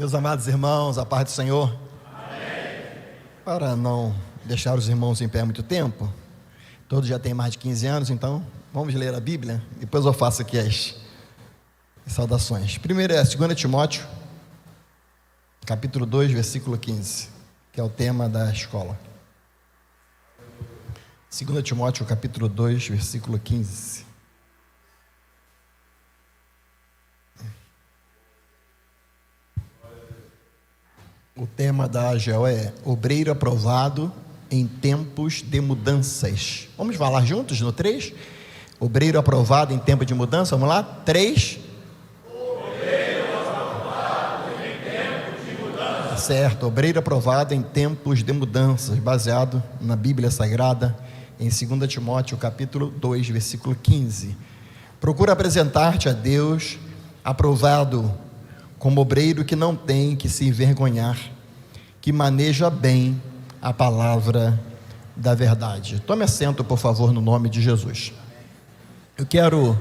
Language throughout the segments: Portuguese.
Meus amados irmãos, a paz do Senhor. Amém. Para não deixar os irmãos em pé muito tempo, todos já têm mais de 15 anos, então vamos ler a Bíblia, depois eu faço aqui as saudações. Primeiro é 2 Timóteo, capítulo 2, versículo 15, que é o tema da escola. 2 Timóteo, capítulo 2, versículo 15. O tema da AGO é obreiro aprovado em tempos de mudanças. Vamos falar juntos no 3? Obreiro aprovado em tempo de mudança, vamos lá? 3. Obreiro aprovado em tempos de mudança. Certo, obreiro aprovado em tempos de mudanças, baseado na Bíblia Sagrada, em 2 Timóteo, capítulo 2, versículo 15. Procura apresentar-te a Deus aprovado como obreiro que não tem que se envergonhar, que maneja bem a palavra da verdade. Tome assento, por favor, no nome de Jesus. Eu quero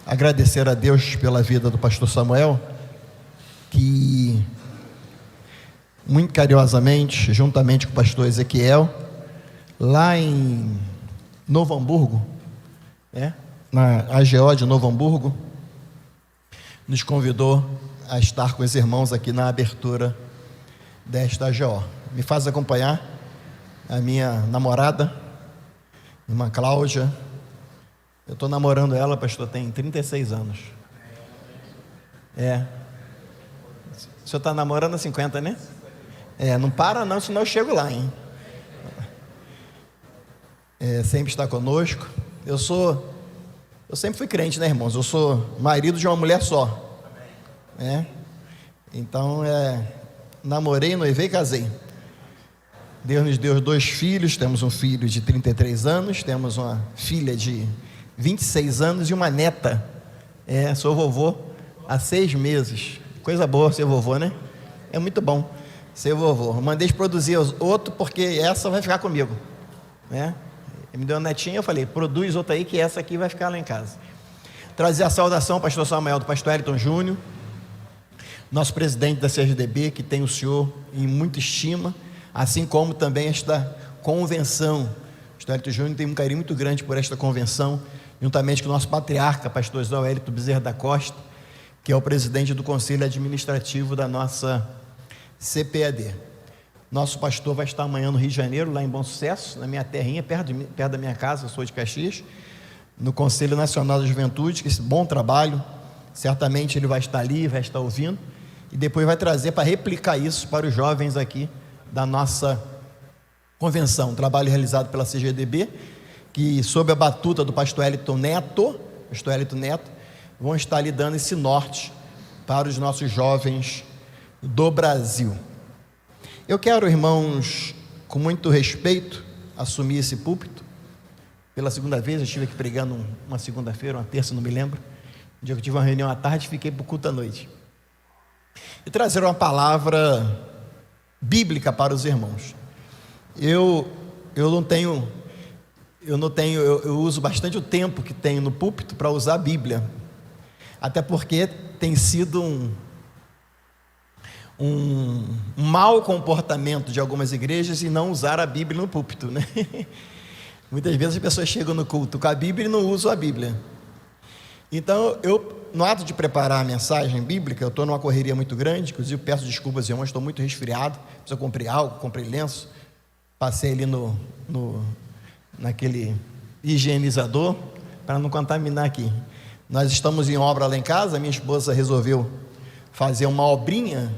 agradecer a Deus pela vida do pastor Samuel, que muito carinhosamente, juntamente com o pastor Ezequiel, lá em Novo Hamburgo, na AGO de Novo Hamburgo, nos convidou a estar com os irmãos aqui na abertura desta AGO. Me faz acompanhar a minha namorada, irmã Cláudia. Eu estou namorando ela, pastor, tem 36 anos. O senhor está namorando há 50, né? Não para não, senão eu chego lá, hein? Sempre está conosco. Eu sempre fui crente, né, irmãos? Eu sou marido de uma mulher só. Então, namorei, noivei e casei. Deus nos deu 2 filhos. Temos um filho de 33 anos, temos uma filha de 26 anos e uma neta. Sou vovô há 6 meses. Coisa boa ser vovô, né? É muito bom ser vovô. Eu mandei produzir outro, porque essa vai ficar comigo, Ele me deu uma netinha, eu falei, produz outra aí, que essa aqui vai ficar lá em casa. Trazer a saudação ao pastor Samuel, do pastor Elton Júnior, nosso presidente da CGDB, que tem o senhor em muita estima, assim como também esta convenção. O pastor Elton Júnior tem um carinho muito grande por esta convenção, juntamente com o nosso patriarca, pastor Zé Wellington Bezerra da Costa, que é o presidente do conselho administrativo da nossa CPAD. Nosso pastor vai estar amanhã no Rio de Janeiro, lá em Bom Sucesso, na minha terrinha, perto da minha casa, eu sou de Caxias, no Conselho Nacional da Juventude, que esse bom trabalho, certamente ele vai estar ali, vai estar ouvindo, e depois vai trazer para replicar isso para os jovens aqui da nossa convenção, um trabalho realizado pela CGDB, que sob a batuta do pastor Elton Neto, vão estar ali dando esse norte para os nossos jovens do Brasil. Eu quero, irmãos, com muito respeito, assumir esse púlpito. Pela segunda vez, eu estive aqui pregando uma segunda-feira, uma terça, não me lembro. Um dia que eu tive uma reunião à tarde, fiquei para o culto à noite. E trazer uma palavra bíblica para os irmãos. Eu uso bastante o tempo que tenho no púlpito para usar a Bíblia. Até porque tem sido um mau comportamento de algumas igrejas em não usar a Bíblia no púlpito, Muitas vezes as pessoas chegam no culto com a Bíblia e não usam a Bíblia. Então, no ato de preparar a mensagem bíblica, eu estou numa correria muito grande, inclusive peço desculpas, irmãos, estou muito resfriado, preciso comprar algo, comprei lenço, passei ali naquele higienizador, para não contaminar aqui. Nós estamos em obra lá em casa, minha esposa resolveu fazer uma obrinha,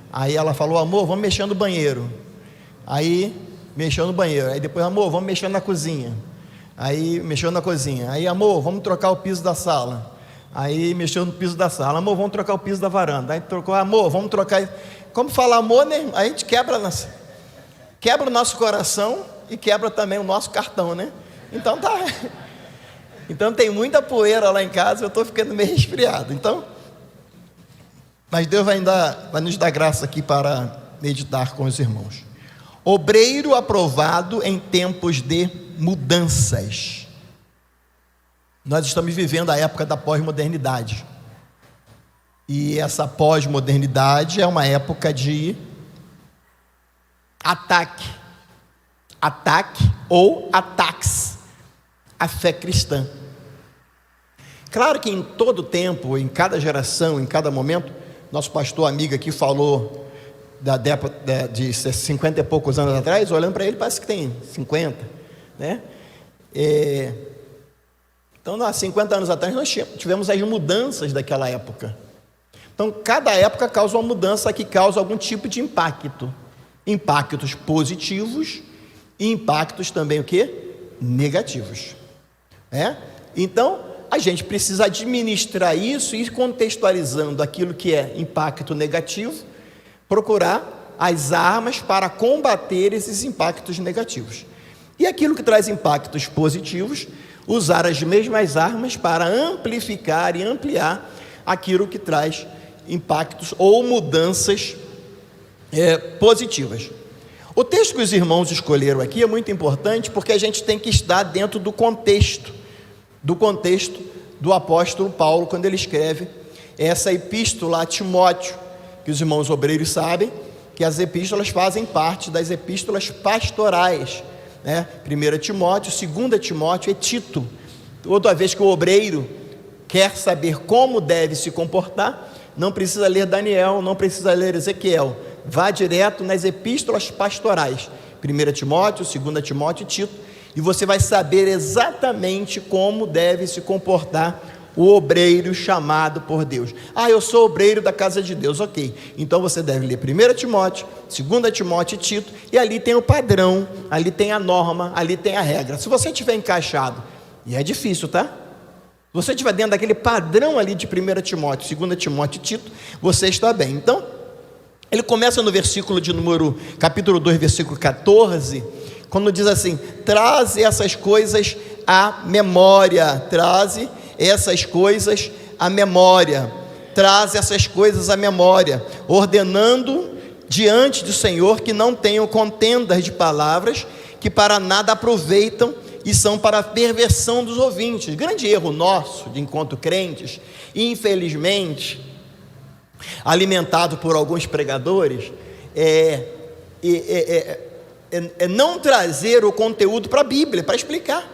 Aí ela falou, amor, vamos mexer no banheiro. Aí, mexeu no banheiro. Aí depois, amor, vamos mexer na cozinha. Aí, mexeu na cozinha. Aí, amor, vamos trocar o piso da sala. Aí, mexeu no piso da sala. Amor, vamos trocar o piso da varanda. Aí, trocou, amor, vamos trocar. Como fala amor, né? A gente quebra o nosso coração e quebra também o nosso cartão, Então, tá. Então, tem muita poeira lá em casa, eu estou ficando meio resfriado. Mas Deus vai nos dar graça aqui para meditar com os irmãos. Obreiro aprovado em tempos de mudanças. Nós estamos vivendo a época da pós-modernidade. E essa pós-modernidade é uma época de ataque ou ataques à fé cristã. Claro que em todo tempo, em cada geração, em cada momento, nosso pastor amigo aqui falou da década de 50 e poucos anos atrás, olhando para ele parece que tem 50, né? Então, há 50 anos atrás nós tivemos as mudanças daquela época. Então, cada época causa uma mudança que causa algum tipo de impacto. Impactos positivos e impactos também o quê? Negativos. Então, a gente precisa administrar isso e ir contextualizando aquilo que é impacto negativo, procurar as armas para combater esses impactos negativos. E aquilo que traz impactos positivos, usar as mesmas armas para amplificar e ampliar aquilo que traz impactos ou mudanças positivas. O texto que os irmãos escolheram aqui é muito importante porque a gente tem que estar dentro do contexto do apóstolo Paulo, quando ele escreve essa epístola a Timóteo, que os irmãos obreiros sabem que as epístolas fazem parte das epístolas pastorais, 1 Timóteo, 2 Timóteo e Tito. Toda vez que o obreiro quer saber como deve se comportar, não precisa ler Daniel, não precisa ler Ezequiel, vá direto nas epístolas pastorais, 1 Timóteo, 2 Timóteo e Tito, e você vai saber exatamente como deve se comportar o obreiro chamado por Deus. Eu sou obreiro da casa de Deus, ok, então você deve ler 1 Timóteo, 2 Timóteo e Tito, e ali tem o padrão, ali tem a norma, ali tem a regra. Se você estiver encaixado, e é difícil, tá? Se você estiver dentro daquele padrão ali de 1 Timóteo, 2 Timóteo e Tito, você está bem. Então, ele começa no capítulo 2, versículo 14, quando diz assim: traze essas coisas à memória, traze essas coisas à memória, traze essas coisas à memória, ordenando diante do Senhor que não tenham contendas de palavras, que para nada aproveitam e são para a perversão dos ouvintes. Grande erro nosso de encontro crentes, infelizmente, alimentado por alguns pregadores, é não trazer o conteúdo para a Bíblia, para explicar.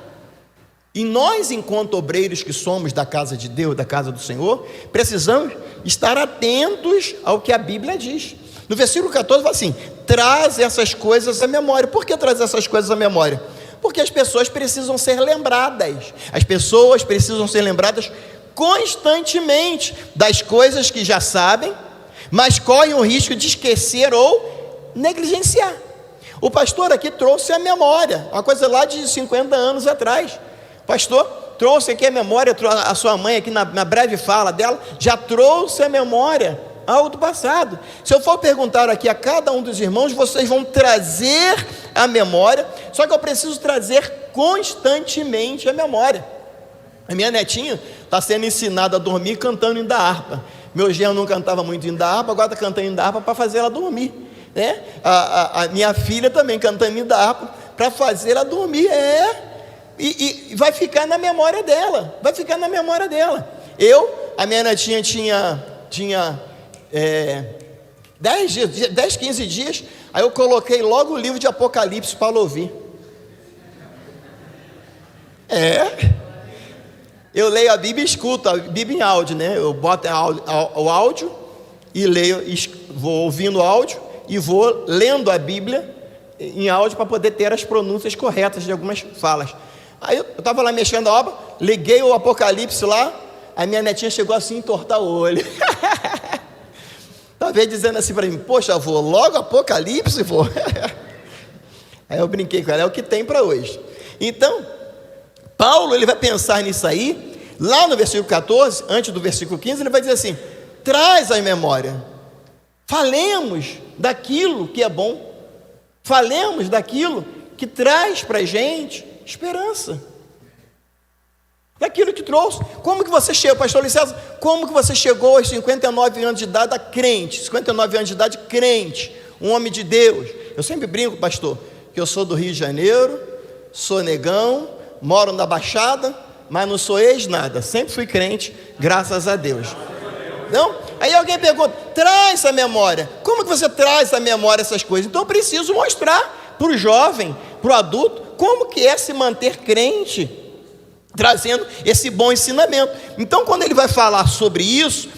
E nós, enquanto obreiros que somos da casa de Deus, da casa do Senhor, precisamos estar atentos ao que a Bíblia diz. No versículo 14 fala assim: traz essas coisas à memória. Por que trazer essas coisas à memória? Porque as pessoas precisam ser lembradas. As pessoas precisam ser lembradas constantemente das coisas que já sabem, mas correm o risco de esquecer ou negligenciar. O pastor aqui trouxe a memória, uma coisa lá de 50 anos atrás. O pastor trouxe aqui a memória, a sua mãe aqui na breve fala dela, já trouxe a memória ao do passado. Se eu for perguntar aqui a cada um dos irmãos, vocês vão trazer a memória, só que eu preciso trazer constantemente a memória. A minha netinha está sendo ensinada a dormir cantando hino da harpa. Meu genro não cantava muito hino da harpa, agora está cantando hino da harpa para fazer ela dormir, a minha filha também cantando hino da harpa para fazer ela dormir, e vai ficar na memória dela, a minha netinha tinha 10, 15 dias, aí eu coloquei logo o livro de Apocalipse para ela ouvir. Eu leio a Bíblia e escuto a Bíblia em áudio, eu boto o áudio e leio, vou ouvindo o áudio e vou lendo a Bíblia em áudio para poder ter as pronúncias corretas de algumas falas. Aí eu estava lá mexendo a obra, liguei o Apocalipse lá, a minha netinha chegou assim, entortar o olho. Talvez dizendo assim para mim: poxa, avô, logo Apocalipse, vô. Aí eu brinquei com ela, é o que tem para hoje. Então, Paulo, ele vai pensar nisso aí, lá no versículo 14, antes do versículo 15, ele vai dizer assim: traz a memória, falemos daquilo que é bom, falemos daquilo que traz para a gente esperança, daquilo que trouxe. Como que você chegou, pastor Licésio, como que você chegou aos 59 anos de idade crente, 59 anos de idade crente, um homem de Deus? Eu sempre brinco, pastor, que eu sou do Rio de Janeiro, sou negão, moro na Baixada, mas não sou ex nada, sempre fui crente, graças a Deus. Não? Aí alguém pergunta, traz a memória. Como que você traz à memória essas coisas? Então eu preciso mostrar para o jovem, para o adulto, como que é se manter crente, trazendo esse bom ensinamento. Então quando ele vai falar sobre isso,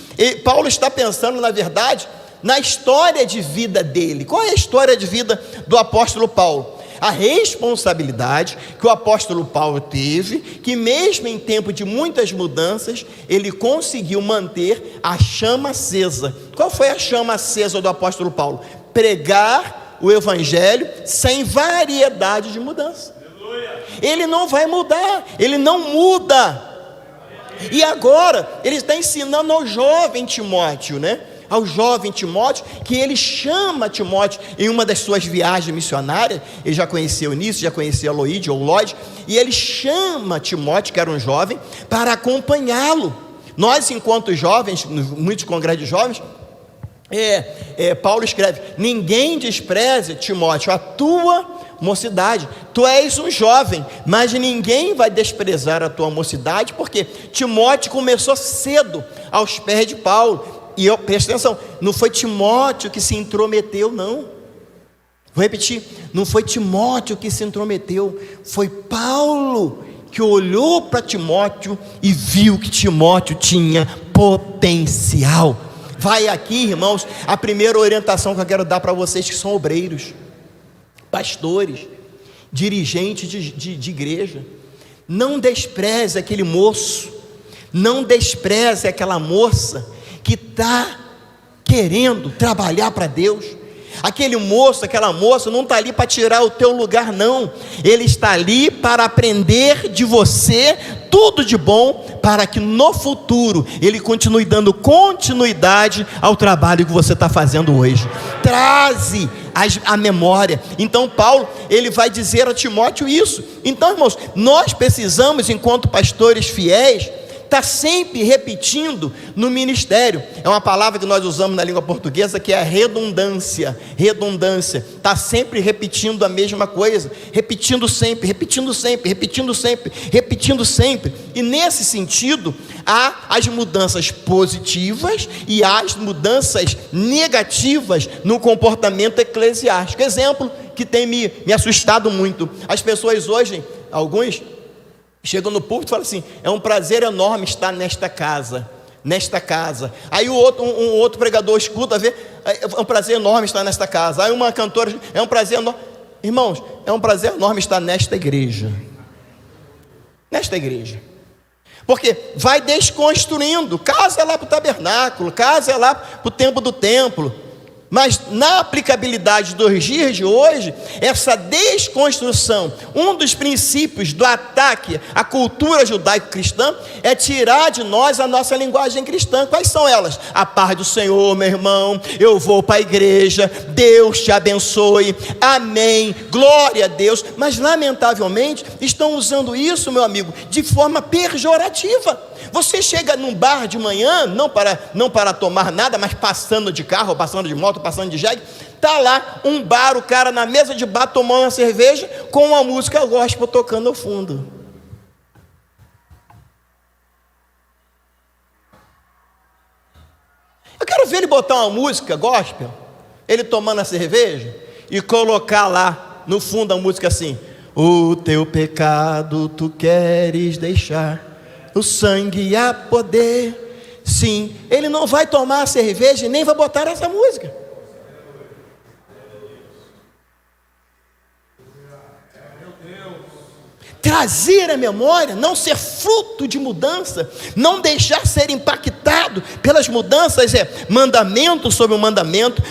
Paulo está pensando, na verdade, na história de vida dele. Qual é a história de vida do apóstolo Paulo? A responsabilidade que o apóstolo Paulo teve, que mesmo em tempo de muitas mudanças, ele conseguiu manter a chama acesa. Qual foi a chama acesa do apóstolo Paulo? Pregar o evangelho sem variedade de mudança. Ele não vai mudar, ele não muda. E agora, ele está ensinando ao jovem Timóteo, ao jovem Timóteo, que ele chama Timóteo em uma das suas viagens missionárias. Ele já conhecia Eunice, já conhecia Loide ou Lloyd, e ele chama Timóteo, que era um jovem, para acompanhá-lo. Nós, enquanto jovens, muitos congressos de jovens, Paulo escreve: ninguém despreze, Timóteo, a tua mocidade. Tu és um jovem, mas ninguém vai desprezar a tua mocidade, porque Timóteo começou cedo aos pés de Paulo. E presta atenção, não foi Timóteo que se intrometeu, não. Vou repetir, não foi Timóteo que se intrometeu, foi Paulo que olhou para Timóteo e viu que Timóteo tinha potencial. Vai aqui, irmãos, a primeira orientação que eu quero dar para vocês que são obreiros, pastores, dirigentes de igreja. Não despreze aquele moço, não despreze aquela moça que está querendo trabalhar para Deus. Aquele moço, aquela moça não está ali para tirar o teu lugar, não. Ele está ali para aprender de você tudo de bom, para que no futuro ele continue dando continuidade ao trabalho que você está fazendo hoje. Traze a memória. Então Paulo, ele vai dizer a Timóteo isso. Então, irmãos, nós precisamos, enquanto pastores fiéis, está sempre repetindo no ministério. É uma palavra que nós usamos na língua portuguesa, que é a redundância. Redundância, está sempre repetindo a mesma coisa, repetindo sempre, repetindo sempre, repetindo sempre, repetindo sempre. E nesse sentido, há as mudanças positivas e as mudanças negativas no comportamento eclesiástico. Exemplo que tem me assustado muito: as pessoas hoje, alguns chegam no púlpito e falam assim: é um prazer enorme estar nesta casa. Aí um outro pregador escuta, vê, é um prazer enorme estar nesta casa. Aí uma cantora, é um prazer enorme. Irmãos, é um prazer enorme estar nesta igreja. Porque vai desconstruindo. Casa é lá para o tabernáculo, casa é lá para o templo do templo. Mas na aplicabilidade dos dias de hoje, essa desconstrução, um dos princípios do ataque à cultura judaico-cristã é tirar de nós a nossa linguagem cristã. Quais são elas? A paz do Senhor, meu irmão, eu vou para a igreja, Deus te abençoe, amém, glória a Deus. Mas lamentavelmente estão usando isso, meu amigo, de forma pejorativa. Você chega num bar de manhã, não para tomar nada, mas passando de carro, passando de moto, passando de jegue, está lá um bar, o cara na mesa de bar tomando uma cerveja, com uma música gospel tocando ao fundo. Eu quero ver ele botar uma música gospel, ele tomando a cerveja, e colocar lá no fundo a música assim: o teu pecado tu queres deixar, o sangue há poder. Sim, ele não vai tomar a cerveja e nem vai botar essa música. Trazer a memória, não ser fruto de mudança, não deixar ser impactado pelas mudanças, é mandamento sobre mandamento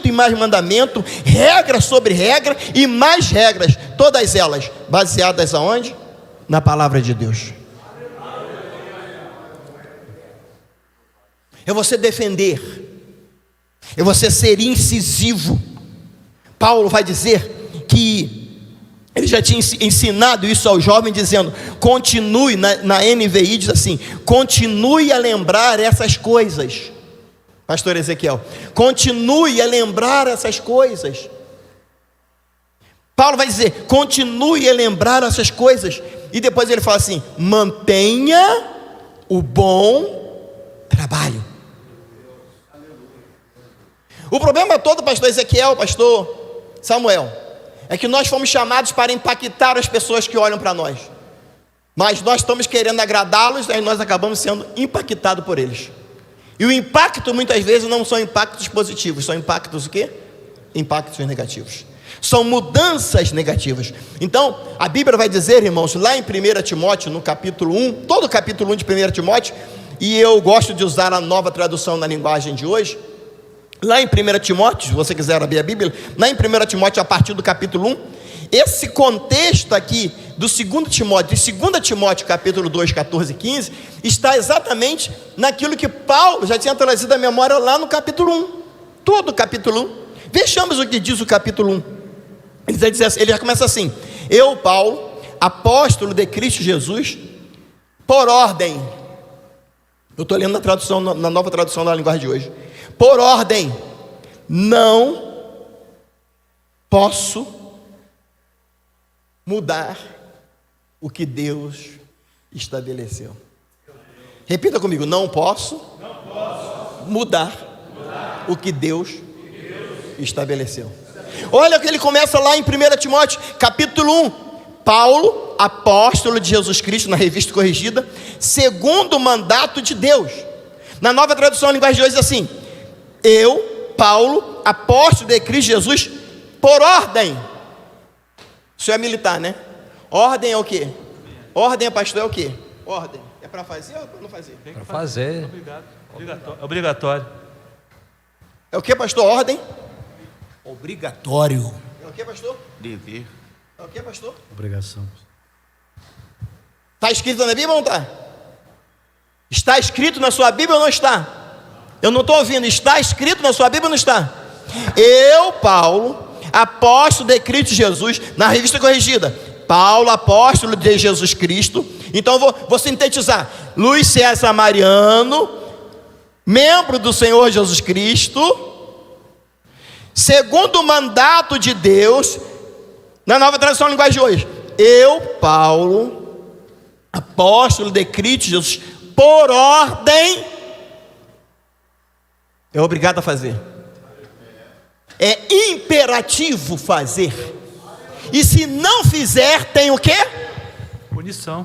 e mais mandamento, regra sobre regra e mais regras, todas elas baseadas aonde? Na palavra de Deus. É você defender, é você ser incisivo. Paulo vai dizer que ele já tinha ensinado isso ao jovem, dizendo: continue, na NVI diz assim: continue a lembrar essas coisas. Pastor Ezequiel, continue a lembrar essas coisas. Paulo vai dizer: continue a lembrar essas coisas. E depois ele fala assim: mantenha o bom trabalho. O problema todo, pastor Ezequiel, pastor Samuel, é que nós fomos chamados para impactar as pessoas que olham para nós, mas nós estamos querendo agradá-los, aí nós acabamos sendo impactados por eles. E o impacto muitas vezes não são impactos positivos, são impactos o quê? Impactos negativos. São mudanças negativas. Então, a Bíblia vai dizer, irmãos, lá em 1 Timóteo, no capítulo 1, todo o capítulo 1 de 1 Timóteo, e eu gosto de usar a nova tradução na linguagem de hoje, lá em 1 Timóteo, se você quiser abrir a Bíblia, lá em 1 Timóteo, a partir do capítulo 1, esse contexto aqui do 2 Timóteo, de 2 Timóteo, capítulo 2, 14 e 15, está exatamente naquilo que Paulo já tinha trazido à memória lá no capítulo 1, todo o capítulo 1. Vejamos o que diz o capítulo 1. Ele já começa assim: eu, Paulo, apóstolo de Cristo Jesus, por ordem, eu estou lendo na tradução, na nova tradução da linguagem de hoje, por ordem, não posso mudar o que Deus estabeleceu. Repita comigo: não posso mudar o que Deus estabeleceu. Olha que ele começa lá em 1 Timóteo, capítulo 1. Paulo, apóstolo de Jesus Cristo, na revista corrigida, segundo o mandato de Deus. Na nova tradução da linguagem de hoje diz assim: eu, Paulo, apóstolo de Cristo Jesus, por ordem. Isso é militar, né? Ordem é o quê? Ordem, pastor, é o quê? Ordem é para fazer ou para não fazer? Para fazer. Obrigatório. É o que, pastor? Ordem? Obrigatório. É o que, pastor? Dever. É o que, pastor? Obrigação. Está escrito na Bíblia ou não está? Está escrito na sua Bíblia ou não está? Eu não estou ouvindo. Está escrito na sua Bíblia ou não está? Eu, Paulo, apóstolo de Cristo Jesus, na revista corrigida, Paulo, apóstolo de Jesus Cristo. Então vou sintetizar: Luiz César Mariano, membro do Senhor Jesus Cristo, segundo o mandato de Deus, na nova tradução da linguagem de hoje, eu, Paulo, apóstolo de Cristo Jesus, por ordem, é obrigado a fazer, é imperativo fazer, e se não fizer, tem o quê? Punição.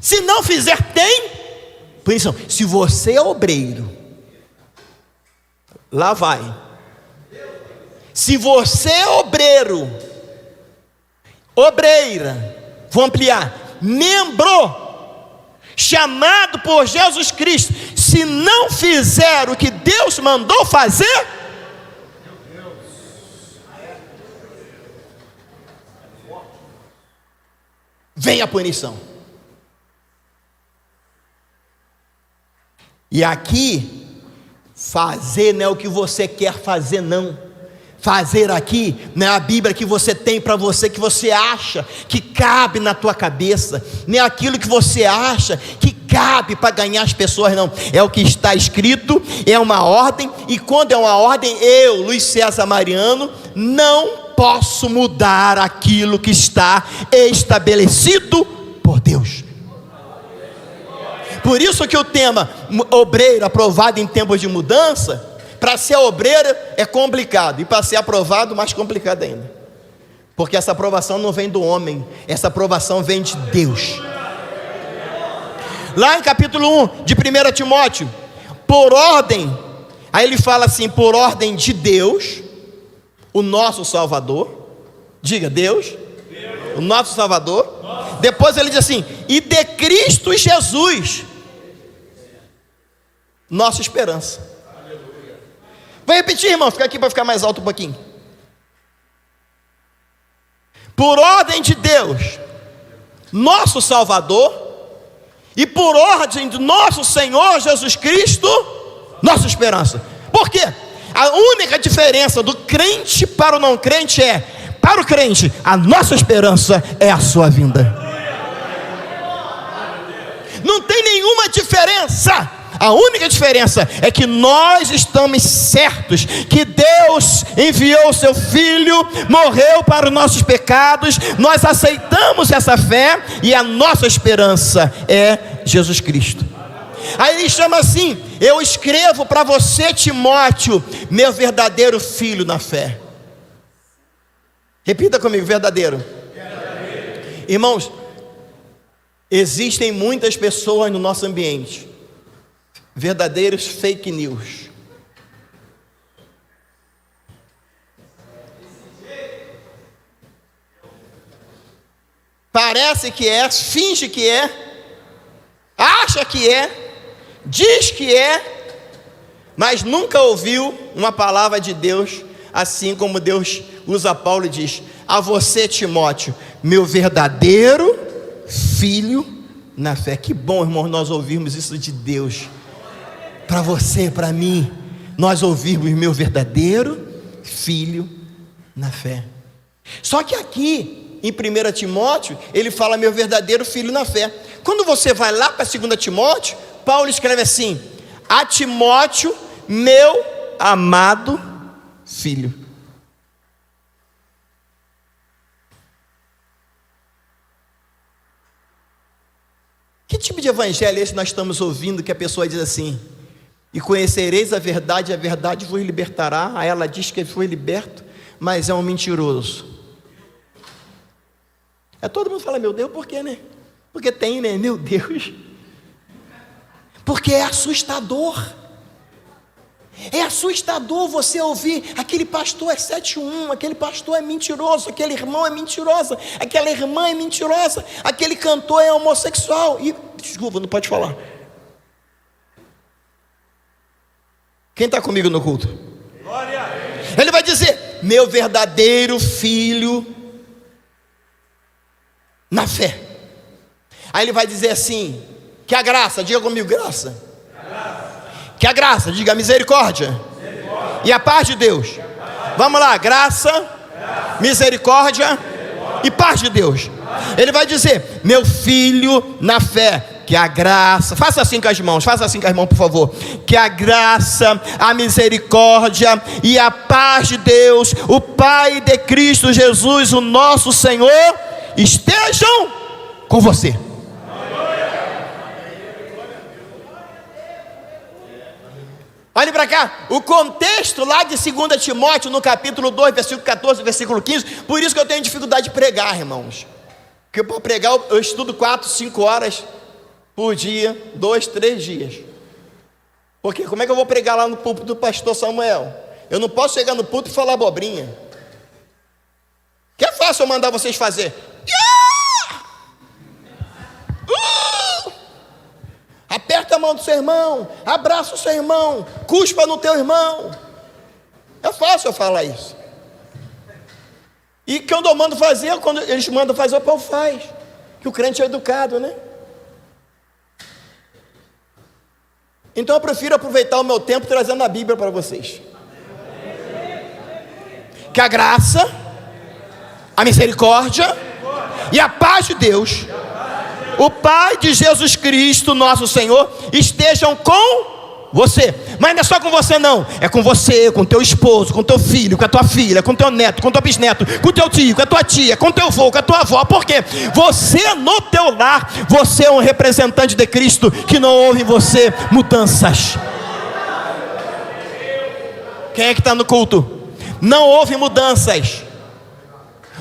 Se não fizer, tem punição. Se você é obreiro, lá vai. Se você é obreiro, obreira, vou ampliar, membro, chamado por Jesus Cristo, se não fizer o que Deus mandou fazer, vem a punição. E aqui, fazer não é o que você quer fazer, não. Fazer aqui não é a Bíblia que você tem para você, que você acha que cabe na tua cabeça, nem aquilo que você acha que cabe para ganhar as pessoas, não. É o que está escrito, é uma ordem, e quando é uma ordem, eu, Luiz César Mariano, não posso mudar aquilo que está estabelecido por Deus. Por isso que o tema obreiro aprovado em tempos de mudança, para ser obreiro é complicado, e para ser aprovado mais complicado ainda, porque essa aprovação não vem do homem, essa aprovação vem de Deus. Lá em capítulo 1 de 1 Timóteo, por ordem, aí ele fala assim: por ordem de Deus, o nosso Salvador, diga Deus, o nosso Salvador. Depois ele diz assim: e de Cristo Jesus, nossa esperança. Vou repetir, irmão, fica aqui para ficar mais alto um pouquinho. Por ordem de Deus, nosso Salvador, e por ordem de nosso Senhor Jesus Cristo, nossa esperança. Por quê? A única diferença do crente para o não crente é: para o crente, a nossa esperança é a sua vinda. Não tem nenhuma diferença. A única diferença é que nós estamos certos que Deus enviou o seu Filho, morreu para os nossos pecados, nós aceitamos essa fé e a nossa esperança é Jesus Cristo. Aí ele chama assim: Eu escrevo para você, Timóteo, meu verdadeiro filho na fé. Repita comigo, verdadeiro. Irmãos, existem muitas pessoas no nosso ambiente, verdadeiros fake news. Parece que é, finge que é, acha que é, diz que é, mas nunca ouviu uma palavra de Deus, assim como Deus usa Paulo e diz: a você, Timóteo, meu verdadeiro filho na fé. Que bom, irmãos, nós ouvirmos isso de Deus. Para você, para mim, nós ouvirmos meu verdadeiro filho na fé. Só que aqui em 1 Timóteo, ele fala meu verdadeiro filho na fé. Quando você vai lá para 2 Timóteo, Paulo escreve assim: a Timóteo, meu amado filho. Que tipo de evangelho é esse que nós estamos ouvindo, que a pessoa diz assim: e conhecereis a verdade vos libertará? Aí ela diz que ele foi liberto, mas é um mentiroso. Todo mundo fala, meu Deus, por quê, né? Porque tem, né? Meu Deus. Porque é assustador. É assustador você ouvir: aquele pastor é 7-1, aquele pastor é mentiroso, aquele irmão é mentirosa, aquela irmã é mentirosa, aquele cantor é homossexual. E, desculpa, não pode falar. Quem está comigo no culto? Glória. Ele vai dizer: meu verdadeiro filho na fé. Aí ele vai dizer assim: que a graça, diga comigo, graça. Que a graça, diga misericórdia. E a paz de Deus. Vamos lá, graça, misericórdia e paz de Deus. Ele vai dizer: meu filho na fé, que a graça, faça assim com as mãos, por favor. Que a graça, a misericórdia e a paz de Deus, o Pai de Cristo Jesus, o nosso Senhor, estejam com você. Olhe para cá, o contexto lá de 2 Timóteo, no capítulo 2, versículo 14, versículo 15. Por isso que eu tenho dificuldade de pregar, irmãos. Porque para pregar eu estudo 4, 5 horas por dia, 2, 3 dias. Porque como é que eu vou pregar lá no púlpito do pastor Samuel? Eu não posso chegar no púlpito e falar abobrinha. Que é fácil eu mandar vocês fazer. Aperta a mão do seu irmão, abraça o seu irmão, cuspa no teu irmão. É fácil eu falar isso. E quando eu mando fazer, quando eles mandam fazer, o povo faz. Que o crente é educado, né? Então eu prefiro aproveitar o meu tempo trazendo a Bíblia para vocês. Que a graça, a misericórdia e a paz de Deus, o Pai de Jesus Cristo, nosso Senhor, estejam com você. Mas não é só com você não, é com você, com teu esposo, com teu filho, com a tua filha, com teu neto, com teu bisneto, com teu tio, com a tua tia, com teu avô, com a tua avó. Por quê? Você no teu lar, você é um representante de Cristo, que não houve em você mudanças. Quem é que está no culto? Não houve mudanças.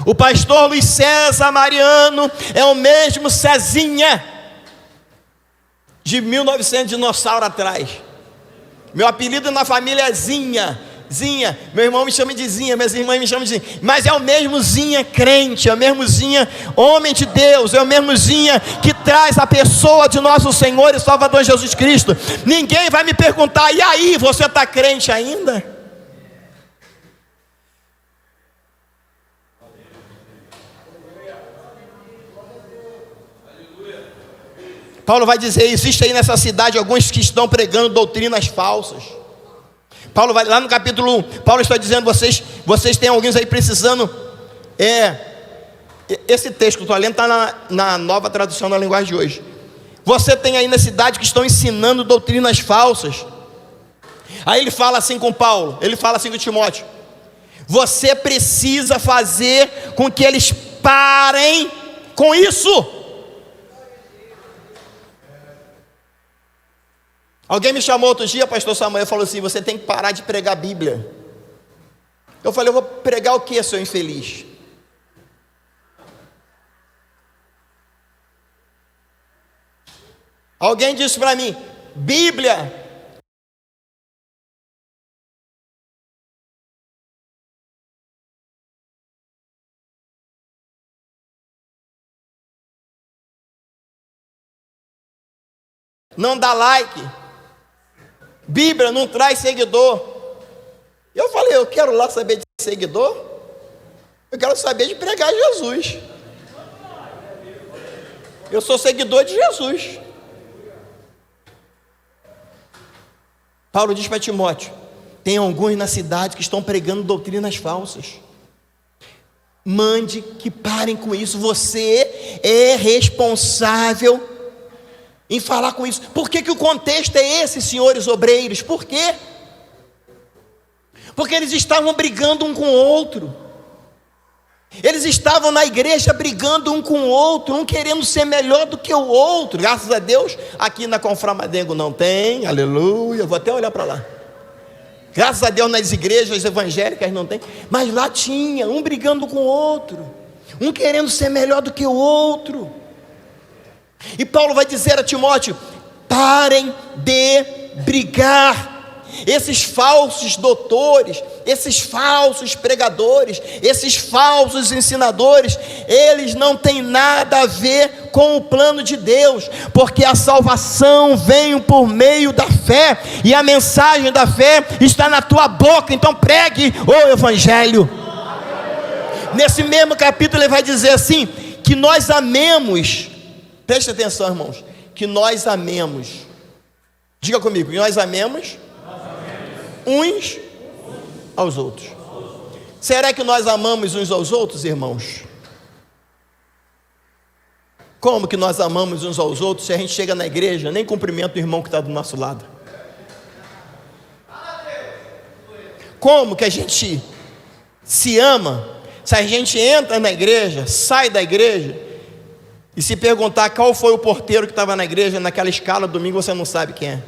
O pastor Luiz César Mariano é o mesmo Cezinha de 1900, dinossauro atrás. Meu apelido na família é Zinha. Zinha, meu irmão me chama de Zinha, minhas irmãs me chamam de Zinha. Mas é o mesmo Zinha crente, é o mesmo Zinha homem de Deus, é o mesmo Zinha que traz a pessoa de nosso Senhor e Salvador Jesus Cristo. Ninguém vai me perguntar: e aí, você está crente ainda? Paulo vai dizer: existe aí nessa cidade alguns que estão pregando doutrinas falsas. Paulo vai lá no capítulo 1, Paulo está dizendo: vocês têm alguns aí precisando. Esse texto que eu estou lendo está na nova tradução da linguagem de hoje. Você tem aí na cidade que estão ensinando doutrinas falsas. Aí ele fala assim com Paulo, ele fala assim com Timóteo: você precisa fazer com que eles parem com isso. Alguém me chamou outro dia, pastor Samuel, falou assim: você tem que parar de pregar a Bíblia. Eu falei: eu vou pregar o que, seu infeliz? Alguém disse para mim: Bíblia não dá like, Bíblia não traz seguidor. Eu falei: eu quero lá saber de seguidor, eu quero saber de pregar Jesus. Eu sou seguidor de Jesus. Paulo diz para Timóteo: tem alguns na cidade que estão pregando doutrinas falsas. Mande que parem com isso. Você é responsável em falar com isso. Por que o contexto é esse, senhores obreiros? Por quê? Porque eles estavam brigando um com o outro. Eles estavam na igreja brigando um com o outro, um querendo ser melhor do que o outro. Graças a Deus, aqui na Conframadengo não tem, aleluia, vou até olhar para lá. Graças a Deus nas igrejas evangélicas não tem, mas lá tinha, um brigando com o outro, um querendo ser melhor do que o outro. E Paulo vai dizer a Timóteo: parem de brigar. Esses falsos doutores, esses falsos pregadores, esses falsos ensinadores, eles não têm nada a ver com o plano de Deus, porque a salvação vem por meio da fé, e a mensagem da fé está na tua boca. Então pregue o evangelho. Nesse mesmo capítulo ele vai dizer assim: que nós amemos. Preste atenção, irmãos, que nós amemos. Diga comigo: que nós amemos uns aos outros. Será que nós amamos uns aos outros, irmãos? Como que nós amamos uns aos outros se a gente chega na igreja, nem cumprimenta o irmão que está do nosso lado? Como que a gente se ama se a gente entra na igreja, sai da igreja, e se perguntar qual foi o porteiro que estava na igreja naquela escala domingo, você não sabe quem é?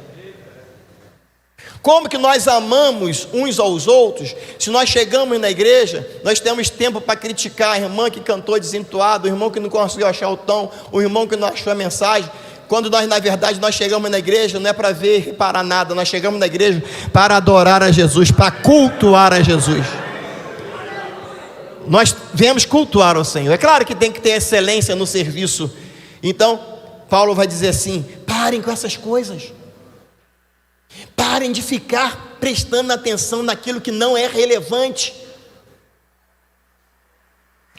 Como que nós amamos uns aos outros, se nós chegamos na igreja, nós temos tempo para criticar a irmã que cantou desentoado, o irmão que não conseguiu achar o tom, o irmão que não achou a mensagem, quando nós, na verdade, nós chegamos na igreja, não é para ver e reparar nada, nós chegamos na igreja para adorar a Jesus, para cultuar a Jesus. Nós viemos cultuar ao Senhor. É claro que tem que ter excelência no serviço. Então, Paulo vai dizer assim: parem com essas coisas. Parem de ficar prestando atenção naquilo que não é relevante.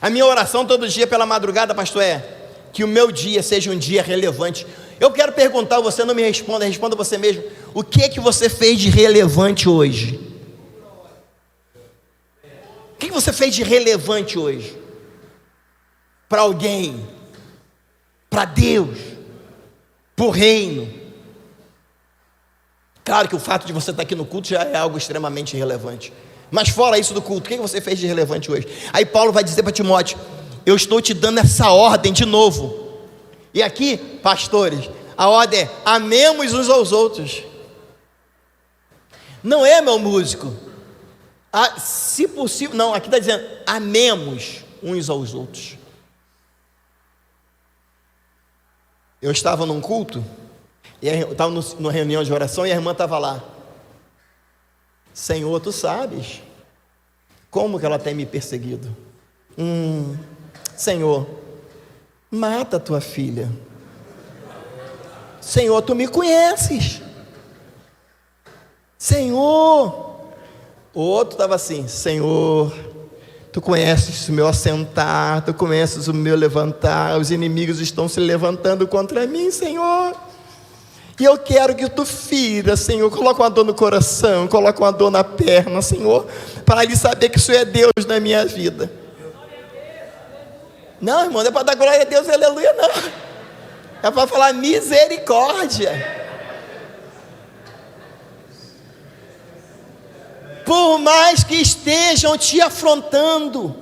A minha oração todo dia pela madrugada, pastor, é que o meu dia seja um dia relevante. Eu quero perguntar, você não me responda, responda você mesmo: o que é que você fez de relevante hoje? O que você fez de relevante hoje? Para alguém, para Deus, para o reino. Claro que o fato de você estar aqui no culto já é algo extremamente relevante, mas fora isso do culto, o que você fez de relevante hoje? Aí Paulo vai dizer para Timóteo: eu estou te dando essa ordem de novo. E aqui, pastores, a ordem é: amemos uns aos outros. Não é, meu músico? Se possível, não, aqui está dizendo: amemos uns aos outros. Eu estava num culto, e eu estava numa reunião de oração, e a irmã estava lá. Senhor, tu sabes como que ela tem me perseguido. Senhor, mata a tua filha. Senhor, tu me conheces. Senhor. O outro estava assim: Senhor, tu conheces o meu assentar, tu conheces o meu levantar, os inimigos estão se levantando contra mim, Senhor. E eu quero que tu fira, Senhor. Coloca uma dor no coração, coloca uma dor na perna, Senhor, para ele saber que isso é Deus na minha vida. Não, irmão, não é para dar glória a Deus, aleluia, não. É para falar misericórdia. Por mais que estejam te afrontando,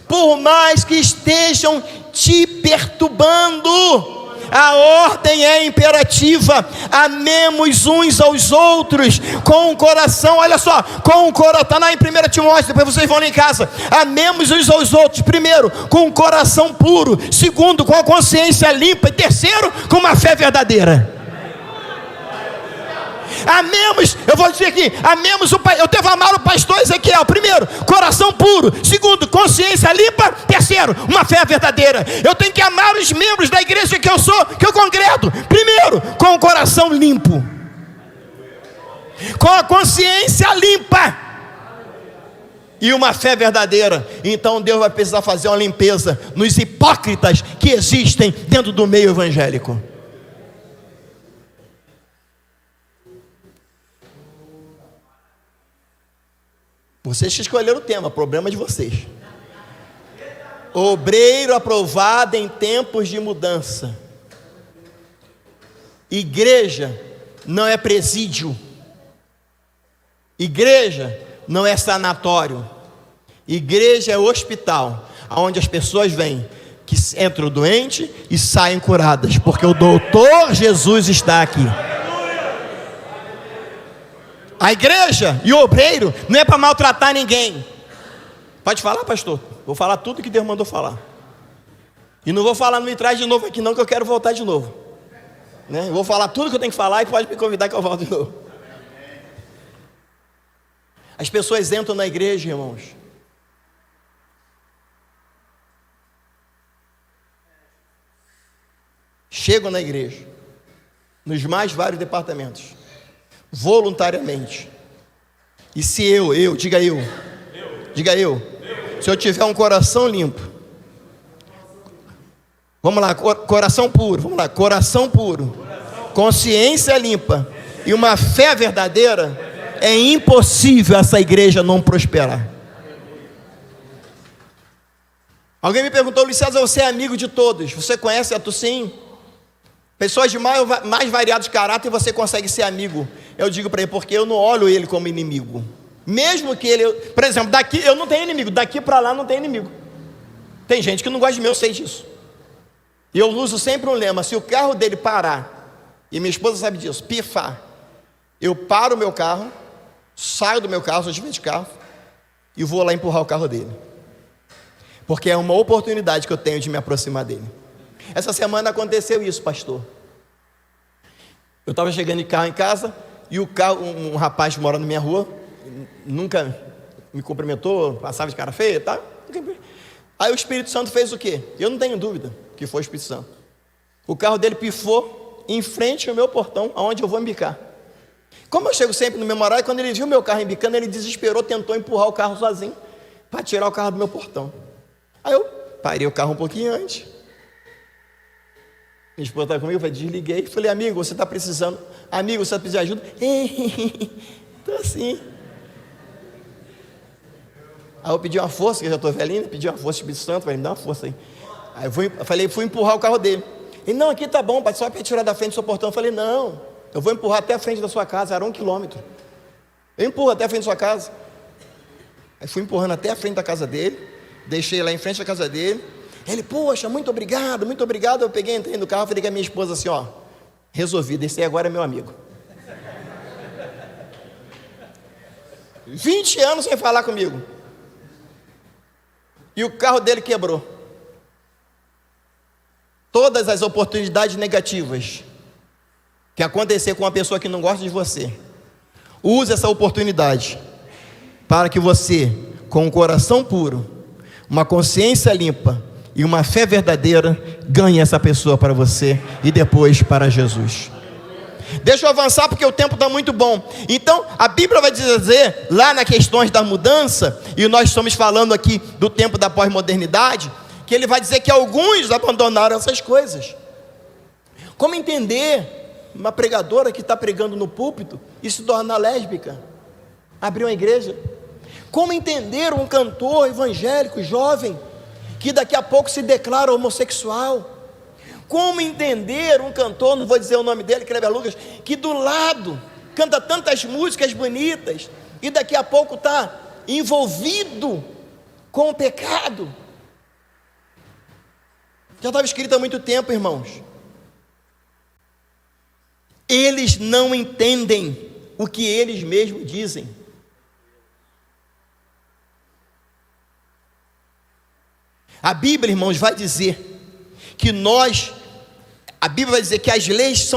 por mais que estejam te perturbando, A ordem é imperativa: amemos uns aos outros com o coração, olha só, com o coração, está lá em 1 Timóteo, depois vocês vão lá em casa. Amemos uns aos outros, primeiro, com o coração puro, segundo, com a consciência limpa, e terceiro, com uma fé verdadeira. Amemos, eu vou dizer aqui, amemos o Pai. Eu devo amar o pastor Ezequiel. Primeiro, coração puro. Segundo, consciência limpa. Terceiro, uma fé verdadeira. Eu tenho que amar os membros da igreja que eu sou, que eu congredo. Primeiro, com o coração limpo, com a consciência limpa e uma fé verdadeira. Então Deus vai precisar fazer uma limpeza nos hipócritas que existem dentro do meio evangélico. Vocês que escolheram o tema, problema de vocês. Obreiro aprovado em tempos de mudança. Igreja não é presídio. Igreja não é sanatório. Igreja é hospital, onde as pessoas vêm, que entram doentes e saem curadas, porque o doutor Jesus está aqui. A igreja e o obreiro não é para maltratar ninguém. Pode falar, pastor? Vou falar tudo que Deus mandou falar. E não vou falar, não me traz de novo aqui não, que eu quero voltar de novo, né? Eu vou falar tudo que eu tenho que falar e pode me convidar que eu volto de novo. As pessoas entram na igreja, irmãos, chegam na igreja, nos mais vários departamentos, voluntariamente. E se diga eu, se eu tiver um coração limpo, vamos lá, coração puro, consciência limpa e uma fé verdadeira, é impossível essa igreja não prosperar. Alguém me perguntou: Luiz César, você é amigo de todos, você conhece a Tucim? Pessoas de mais variados caráter, você consegue ser amigo. Eu digo para ele, porque eu não olho ele como inimigo. Mesmo que ele, por exemplo, daqui eu não tenho inimigo, daqui para lá não tem inimigo. Tem gente que não gosta de mim, eu sei disso. E eu uso sempre um lema: se o carro dele parar, e minha esposa sabe disso, pifar, eu paro o meu carro, saio do meu carro, se eu estiver de carro, e vou lá empurrar o carro dele. Porque é uma oportunidade que eu tenho de me aproximar dele. Essa semana aconteceu isso, pastor. Eu estava chegando de carro em casa, e um rapaz que mora na minha rua, nunca me cumprimentou, passava de cara feia, tá? Aí o Espírito Santo fez o quê? Eu não tenho dúvida que foi o Espírito Santo. O carro dele pifou em frente ao meu portão, aonde eu vou embicar. Como eu chego sempre no meu horário, quando ele viu meu carro embicando, ele desesperou, tentou empurrar o carro sozinho, para tirar o carro do meu portão. Aí eu parei o carro um pouquinho antes. Minha esposa estava comigo, eu falei, desliguei, falei: amigo, você está precisando? Amigo, você precisa de ajuda? Estou assim. Aí eu pedi uma força, que eu já estou velhinho, pedi uma força, Espírito Santo, vai me dar uma força aí. Aí eu fui empurrar o carro dele. Ele: não, aqui tá bom, pai, só para tirar da frente do seu portão. Eu falei: não, eu vou empurrar até a frente da sua casa, era 1 quilômetro. Eu empurro até a frente da sua casa. Aí fui empurrando até a frente da casa dele, deixei lá em frente da casa dele. Ele: poxa, muito obrigado, muito obrigado. Eu peguei, entrei no carro, falei com a minha esposa assim: ó, resolvido, esse aí agora é meu amigo. 20 anos sem falar comigo. E o carro dele quebrou. Todas as oportunidades negativas que acontecer com uma pessoa que não gosta de você, use essa oportunidade para que você, com um coração puro, uma consciência limpa e uma fé verdadeira, ganhe essa pessoa para você e depois para Jesus. Deixa eu avançar porque o tempo está muito bom. Então a Bíblia vai dizer lá nas questões da mudança, e nós estamos falando aqui do tempo da pós-modernidade, que ele vai dizer que alguns abandonaram essas coisas. Como entender uma pregadora que está pregando no púlpito e se torna lésbica, abrir uma igreja? Como entender um cantor evangélico jovem que daqui a pouco se declara homossexual? Como entender um cantor, não vou dizer o nome dele, Kleber Lucas, que do lado canta tantas músicas bonitas e daqui a pouco está envolvido com o pecado? Já estava escrito há muito tempo, irmãos. Eles não entendem o que eles mesmos dizem. A Bíblia, irmãos, vai dizer que a Bíblia vai dizer que as leis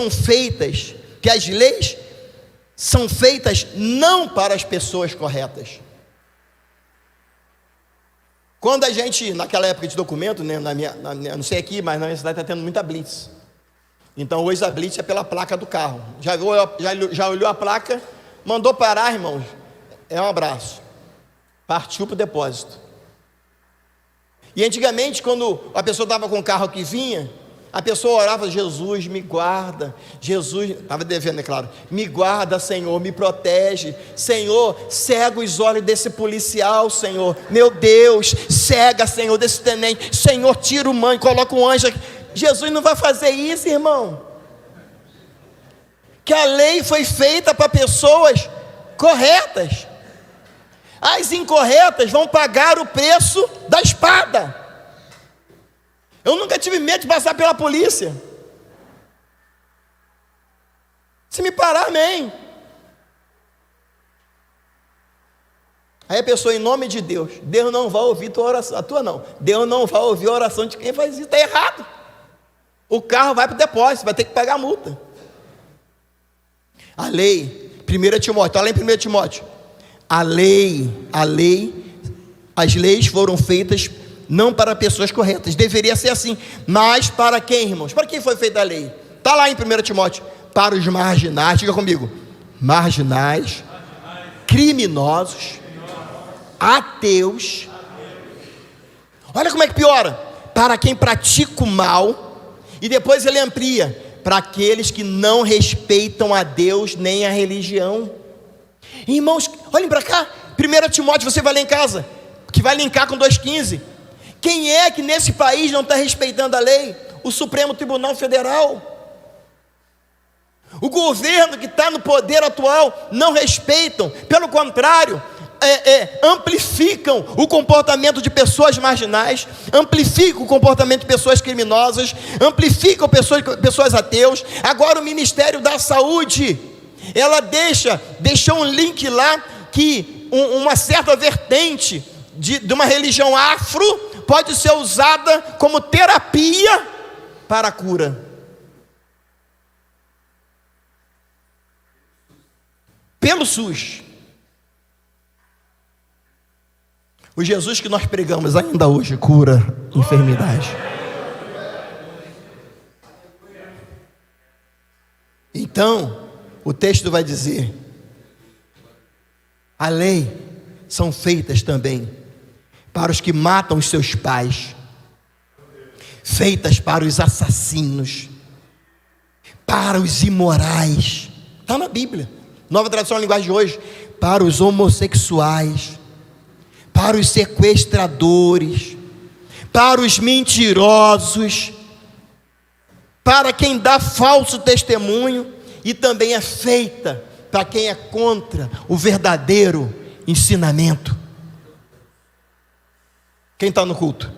são feitas, não para as pessoas corretas. Quando a gente, naquela época de documento, né, não sei aqui, mas na minha cidade está tendo muita blitz. Então hoje a blitz é pela placa do carro. Já olhou a placa, mandou parar, irmãos, é um abraço, partiu para o depósito. E antigamente, quando a pessoa estava com o carro que vinha, a pessoa orava: Jesus, me guarda, Jesus, estava devendo, é claro, me guarda, Senhor, me protege, Senhor, cega os olhos desse policial, Senhor, meu Deus, cega, Senhor, desse tenente, Senhor, tira o manjo, coloca um anjo aqui. Jesus não vai fazer isso, irmão, que a lei foi feita para pessoas corretas. As incorretas vão pagar o preço da espada. Eu nunca tive medo de passar pela polícia. Se me parar, amém. Aí a pessoa, em nome de Deus, Deus não vai ouvir tua oração, a tua não, Deus não vai ouvir a oração de quem faz isso, está errado. O carro vai para o depósito, vai ter que pagar a multa. A lei, 1 Timóteo, está lá em 1 Timóteo. As leis foram feitas não para pessoas corretas, deveria ser assim, mas para quem, irmãos? Para quem foi feita a lei? Está lá em 1 Timóteo, para os marginais, diga comigo, marginais, criminosos, ateus, olha como é que piora, para quem pratica o mal, e depois ele amplia, para aqueles que não respeitam a Deus nem a religião. Irmãos, olhem para cá, 1 Timóteo, você vai ler em casa, que vai linkar com 2,15, quem é que nesse país não está respeitando a lei? O Supremo Tribunal Federal, o governo que está no poder atual, não respeitam, pelo contrário, amplificam o comportamento de pessoas marginais, amplificam o comportamento de pessoas criminosas, amplificam pessoas ateus. Agora o Ministério da Saúde, ela deixou um link lá, que uma certa vertente de uma religião afro pode ser usada como terapia para a cura. Pelo SUS. O Jesus que nós pregamos ainda hoje cura enfermidade. Então, o texto vai dizer: a lei são feitas também para os que matam os seus pais, feitas para os assassinos, para os imorais, está na Bíblia, Nova Tradução da Linguagem de hoje, para os homossexuais, para os sequestradores, para os mentirosos, para quem dá falso testemunho, e também é feita para quem é contra o verdadeiro ensinamento. Quem está no culto?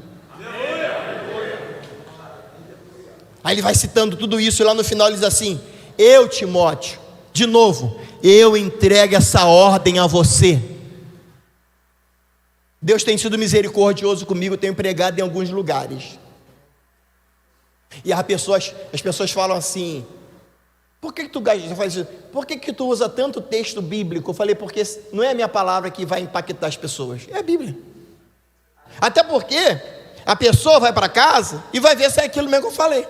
Aí ele vai citando tudo isso, e lá no final ele diz assim: eu, Timóteo, de novo, eu entrego essa ordem a você. Deus tem sido misericordioso comigo, eu tenho pregado em alguns lugares, e as pessoas falam assim: por que tu faz isso? Por que tu usa tanto texto bíblico? Eu falei: porque não é a minha palavra que vai impactar as pessoas, é a Bíblia. Até porque a pessoa vai para casa e vai ver se é aquilo mesmo que eu falei.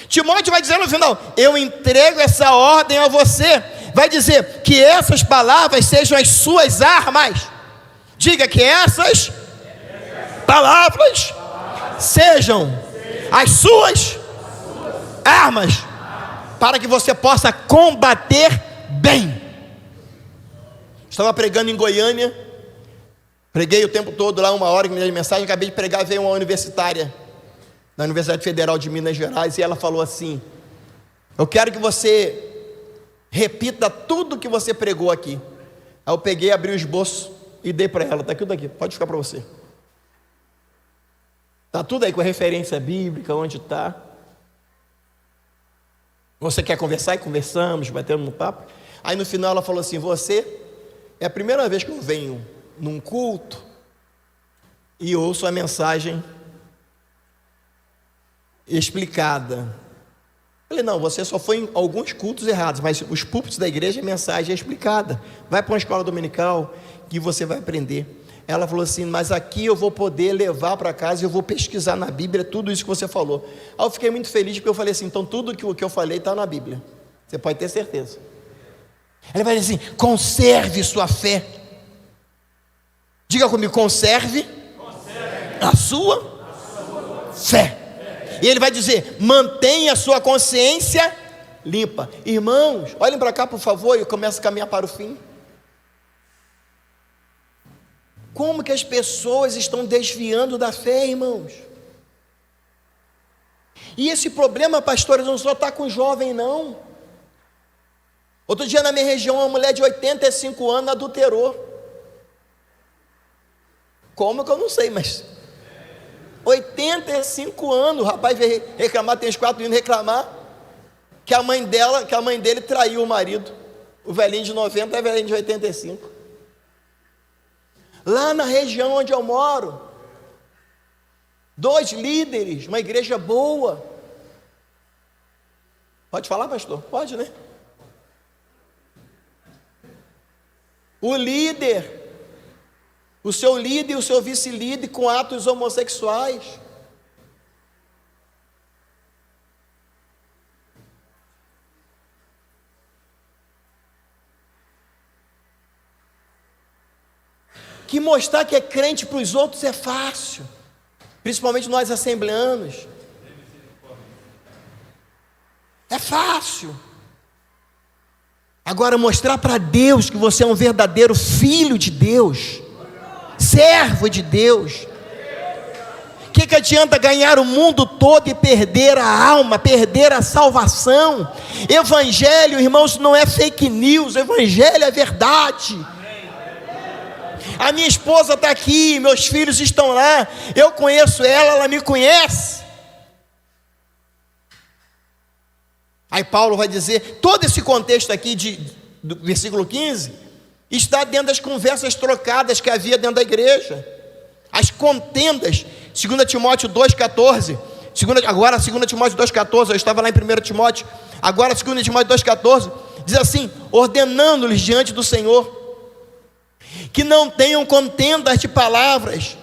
Timóteo vai dizer no final: eu entrego essa ordem a você. Vai dizer que essas palavras sejam as suas armas. Diga que essas palavras sejam as suas armas, para que você possa combater bem. Estava pregando em Goiânia, preguei o tempo todo lá, 1 hora de mensagem. Acabei de pregar, veio uma universitária da Universidade Federal de Minas Gerais, e ela falou assim: eu quero que você repita tudo que você pregou aqui. Aí eu peguei, abri o esboço e dei para ela. Está tudo aqui, pode ficar para você. Está tudo aí com a referência bíblica, onde está. Você quer conversar? E conversamos, batemos um papo. Aí no final ela falou assim: você é a primeira vez que eu venho num culto e ouço a mensagem explicada. Eu falei: não, você só foi em alguns cultos errados, mas os púlpitos da igreja a mensagem é explicada. Vai para uma escola dominical que você vai aprender. Ela falou assim: mas aqui eu vou poder levar para casa e eu vou pesquisar na Bíblia tudo isso que você falou. Aí eu fiquei muito feliz, porque eu falei assim: então tudo que eu falei está na Bíblia, você pode ter certeza. Ela vai dizer assim: conserve sua fé. Diga comigo: conserve a sua fé. E ele vai dizer: mantenha a sua consciência limpa. Irmãos, olhem para cá por favor, e eu começo a caminhar para o fim. Como que as pessoas estão desviando da fé, irmãos? E esse problema, pastores, não só está com jovem, não. Outro dia na minha região, uma mulher de 85 anos adulterou. Como que eu não sei, mas 85 anos, o rapaz veio reclamar, tem uns 4 anos reclamar que a mãe dele traiu o marido. O velhinho de 90 é velhinho de 85. Lá na região onde eu moro, 2 líderes, uma igreja boa. Pode falar, pastor? Pode, né? O líder, o seu líder e o seu vice-líder com atos homossexuais. Que mostrar que é crente para os outros é fácil, principalmente nós assembleanos. É fácil. Agora mostrar para Deus que você é um verdadeiro filho de Deus, servo de Deus. Que adianta ganhar o mundo todo e perder a alma, perder a salvação? Evangelho, irmãos, não é fake news, evangelho é verdade. A minha esposa está aqui, meus filhos estão lá, eu conheço ela, ela me conhece. Aí Paulo vai dizer, todo esse contexto aqui do versículo 15, está dentro das conversas trocadas que havia dentro da igreja. As contendas, 2 Timóteo 2,14, agora 2 Timóteo 2,14, eu estava lá em 1 Timóteo, agora 2 Timóteo 2,14, diz assim, ordenando-lhes diante do Senhor, que não tenham contendas de palavras,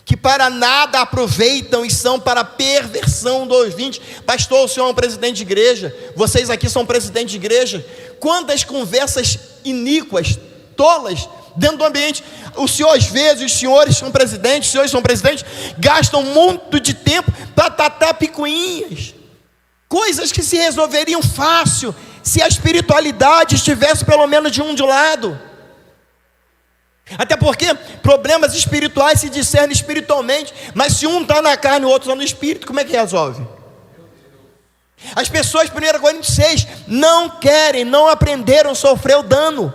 que para nada aproveitam e são para perversão do ouvinte. Pastor, o senhor é um presidente de igreja, vocês aqui são presidentes de igreja, quantas conversas iníquas, tolas, dentro do ambiente. O senhor, às vezes, os senhores são presidentes, gastam muito de tempo para tratar picuinhas, coisas que se resolveriam fácil, se a espiritualidade estivesse pelo menos de um lado. Até porque problemas espirituais se discernem espiritualmente, mas se um está na carne e o outro está no espírito, como é que resolve? As pessoas, 1 Coríntios 6, não querem, não aprenderam, sofreu dano.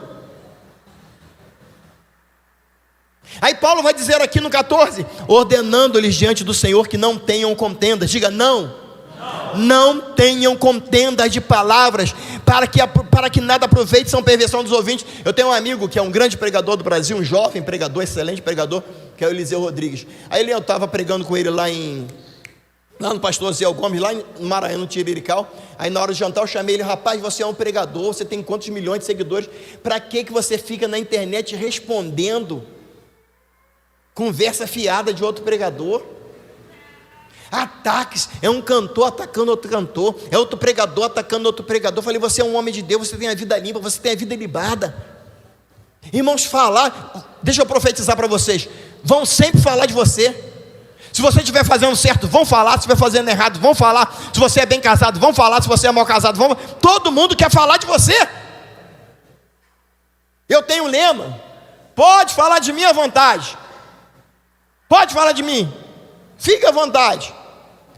Aí Paulo vai dizer aqui no 14, ordenando-lhes diante do Senhor que não tenham contendas. Diga não tenham contendas de palavras, para que nada aproveite, são perversão dos ouvintes. Eu tenho um amigo que é um grande pregador do Brasil, um jovem pregador, excelente pregador, que é o Eliseu Rodrigues. Aí eu estava pregando com ele lá no pastor Zé Gomes, lá no Maranhão, no Tirirical. Aí na hora de jantar eu chamei ele: rapaz, você é um pregador, você tem quantos milhões de seguidores, para que você fica na internet respondendo conversa fiada de outro pregador? Ataques, é um cantor atacando outro cantor, é outro pregador atacando outro pregador. Eu falei: você é um homem de Deus, você tem a vida limpa, você tem a vida ilibada. Irmãos, deixa eu profetizar para vocês, vão sempre falar de você. Se você estiver fazendo certo, vão falar. Se estiver fazendo errado, vão falar. Se você é bem casado, vão falar. Se você é mal casado, vão falar. Todo mundo quer falar de você. Eu tenho um lema: pode falar de mim à vontade, pode falar de mim, fica à vontade.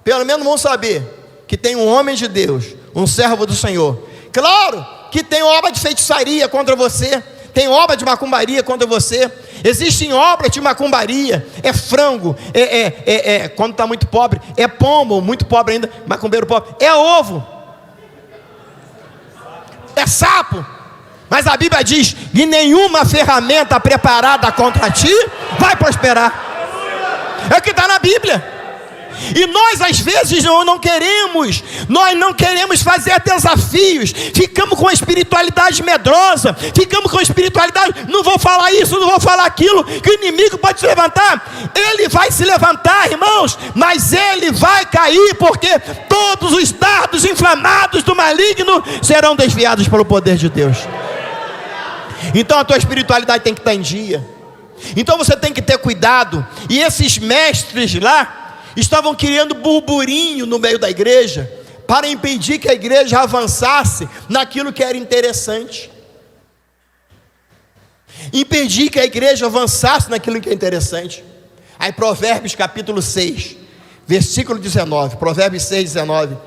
Pelo menos vão saber que tem um homem de Deus, um servo do Senhor. Claro que tem obra de feitiçaria contra você, tem obra de macumbaria contra você. Existem obras de macumbaria, é frango, quando está muito pobre, é pombo, muito pobre ainda, macumbeiro pobre, é ovo. é sapo. Mas a Bíblia diz que nenhuma ferramenta preparada contra ti vai prosperar. É o que está na Bíblia. E nós às vezes nós não queremos fazer desafios, ficamos com a espiritualidade medrosa, ficamos com a espiritualidade, não vou falar isso, não vou falar aquilo, que o inimigo pode se levantar, ele vai se levantar, irmãos, mas ele vai cair, porque todos os dardos inflamados do maligno serão desviados pelo poder de Deus. Então a tua espiritualidade tem que estar em dia, então você tem que ter cuidado. E esses mestres lá estavam criando burburinho no meio da igreja, para impedir que a igreja avançasse naquilo que era interessante, impedir que a igreja avançasse naquilo que é interessante. Aí Provérbios capítulo 6, versículo 19, Provérbios 6, 19,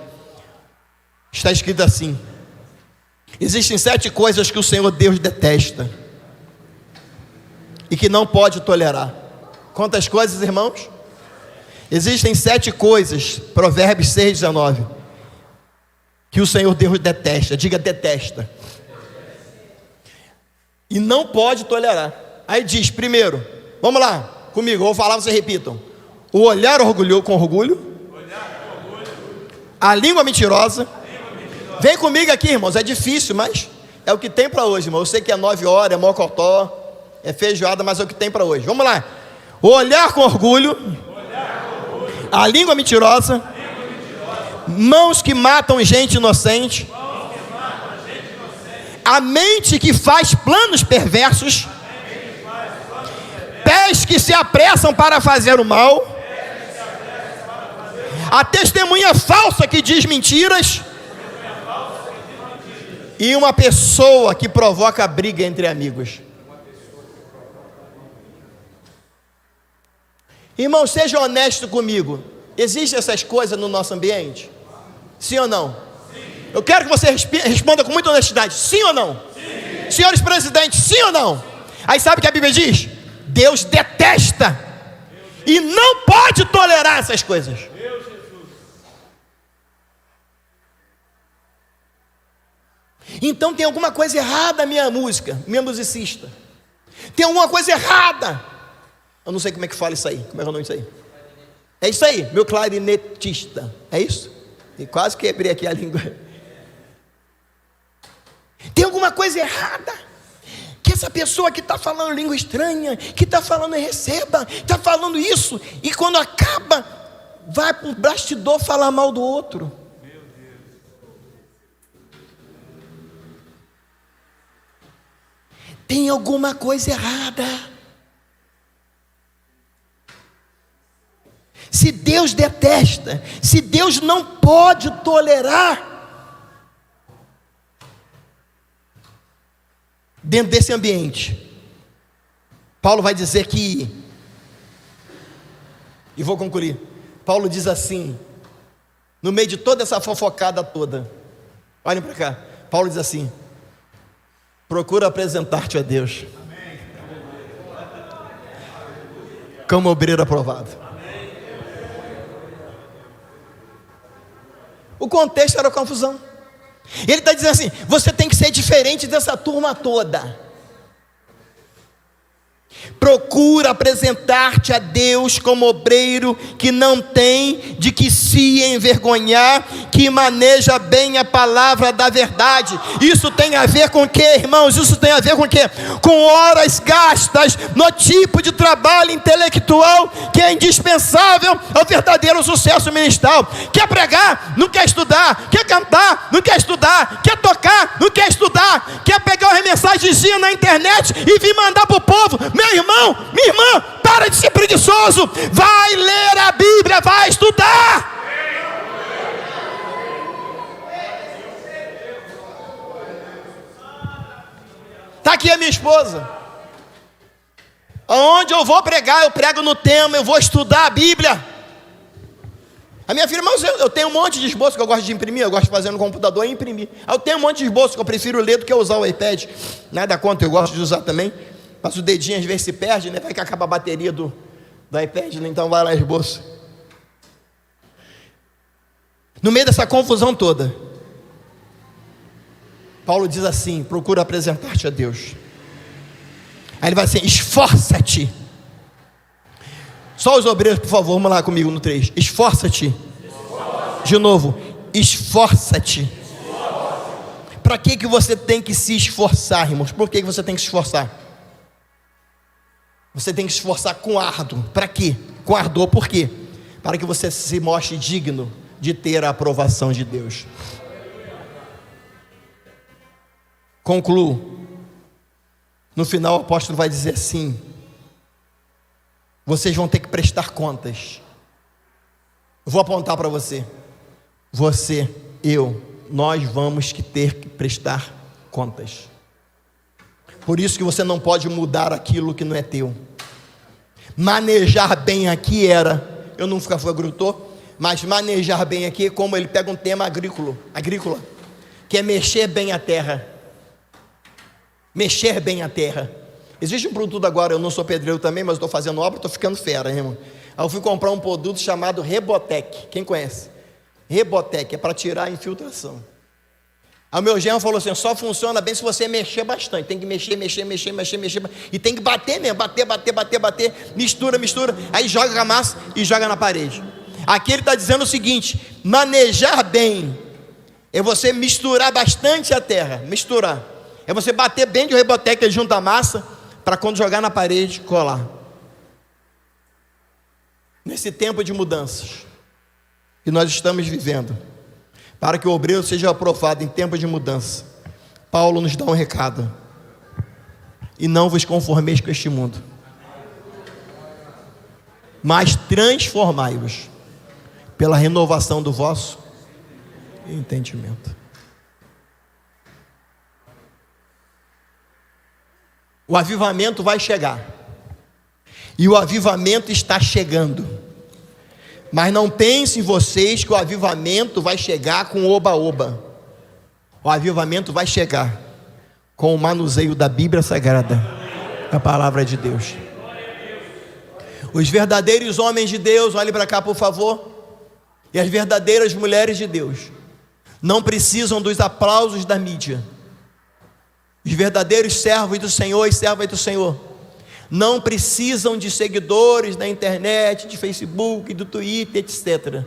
está escrito assim: existem 7 coisas que o Senhor Deus detesta e que não pode tolerar. Quantas coisas, irmãos? Existem 7 coisas, Provérbios 6, 19, que o Senhor Deus detesta. Diga, detesta. E não pode tolerar. Aí diz, primeiro, vamos lá, comigo, eu vou falar, vocês repitam: o olhar com orgulho, a língua mentirosa. Vem comigo aqui, irmãos, é difícil, mas é o que tem para hoje, irmão. Eu sei que é 9 horas, é mocotó, é feijoada, mas é o que tem para hoje. Vamos lá: o olhar com orgulho, a língua mentirosa, mãos que matam gente inocente, a mente que faz planos perversos, pés que se apressam para fazer o mal, a testemunha falsa que diz mentiras, e uma pessoa que provoca briga entre amigos. Irmão, seja honesto comigo. Existem essas coisas no nosso ambiente? Sim ou não? Sim. Eu quero que você responda com muita honestidade: sim ou não? Sim. Senhores presidentes, sim ou não? Sim. Aí sabe o que a Bíblia diz? Deus detesta e não pode tolerar essas coisas. Então tem alguma coisa errada, minha musicista. Tem alguma coisa errada. Eu não sei como é que fala isso aí. Como é que é o nome disso aí? É isso aí, meu clarinetista. É isso? E quase quebrei aqui a língua. Tem alguma coisa errada. Que essa pessoa que está falando língua estranha, que está falando receba, está falando isso, e quando acaba, vai para o bastidor falar mal do outro. Meu Deus. Tem alguma coisa errada. Se Deus detesta, se Deus não pode tolerar, dentro desse ambiente, Paulo vai dizer que, e vou concluir, Paulo diz assim, no meio de toda essa fofocada toda, olhem para cá, Paulo diz assim: procura apresentar-te a Deus como obreiro aprovado. O contexto era confusão. Ele está dizendo assim: você tem que ser diferente dessa turma toda. Procura apresentar-te a Deus como obreiro que não tem de que se envergonhar, que maneja bem a palavra da verdade. Isso tem a ver com o que, irmãos? Isso tem a ver com o que? Com horas gastas no tipo de trabalho intelectual que é indispensável ao verdadeiro sucesso ministerial. Quer pregar? Não quer estudar. Quer cantar? Não quer estudar. Quer tocar? Não quer estudar. Quer pegar uma mensagenzinha na internet e vir mandar para o povo? Meu irmão, minha irmã, para de ser preguiçoso, vai ler a Bíblia, vai estudar. Está aqui a minha esposa. Aonde eu vou pregar, eu prego no tema, eu vou estudar a Bíblia. A minha filha, mas eu tenho um monte de esboço que eu gosto de imprimir, eu gosto de fazer no computador e imprimir. Eu tenho um monte de esboço que eu prefiro ler do que usar o iPad. Nada contra, eu gosto de usar também. Mas o dedinho às vezes se perde, né? Vai que acaba a bateria do iPad, né? Então vai lá esboço. No meio dessa confusão toda, Paulo diz assim: procura apresentar-te a Deus. Aí ele vai assim: esforça-te. Só os obreiros, por favor, vamos lá comigo no 3. Esforça-te. De novo, esforça-te. Para que você tem que se esforçar, irmãos? Por que você tem que se esforçar? Você tem que se esforçar com árduo. Para quê? Com ardor. Por quê? Para que você se mostre digno de ter a aprovação de Deus. Concluo. No final o apóstolo vai dizer assim: vocês vão ter que prestar contas. Eu vou apontar para você. Você, eu, nós vamos ter que prestar contas. Por isso que você não pode mudar aquilo que não é teu. Manejar bem aqui eu nunca fui agricultor, mas manejar bem aqui, como ele pega um tema agrícola, que é mexer bem a terra. Mexer bem a terra. Existe um produto agora, eu não sou pedreiro também, mas estou fazendo obra, estou ficando fera, irmão. Aí eu fui comprar um produto chamado Rebotec. Quem conhece? Rebotec é para tirar a infiltração. Aí o meu genro falou assim: só funciona bem se você mexer bastante. Tem que mexer, e tem que bater mesmo, bater, mistura, aí joga a massa e joga na parede. Aqui ele está dizendo o seguinte: manejar bem é você misturar bastante a terra, é você bater bem de Rebotec junto à massa, para quando jogar na parede, colar. Nesse tempo de mudanças que nós estamos vivendo, para que o obreiro seja aprovado em tempo de mudança, Paulo nos dá um recado: e não vos conformeis com este mundo, mas transformai-vos pela renovação do vosso entendimento. O avivamento vai chegar, e o avivamento está chegando. Mas não pensem vocês que o avivamento vai chegar com oba-oba. O avivamento vai chegar com o manuseio da Bíblia Sagrada, a palavra de Deus. Os verdadeiros homens de Deus, olhem para cá por favor, e as verdadeiras mulheres de Deus não precisam dos aplausos da mídia. Os verdadeiros servos do Senhor e servas do Senhor não precisam de seguidores na internet, de Facebook, do Twitter, etc.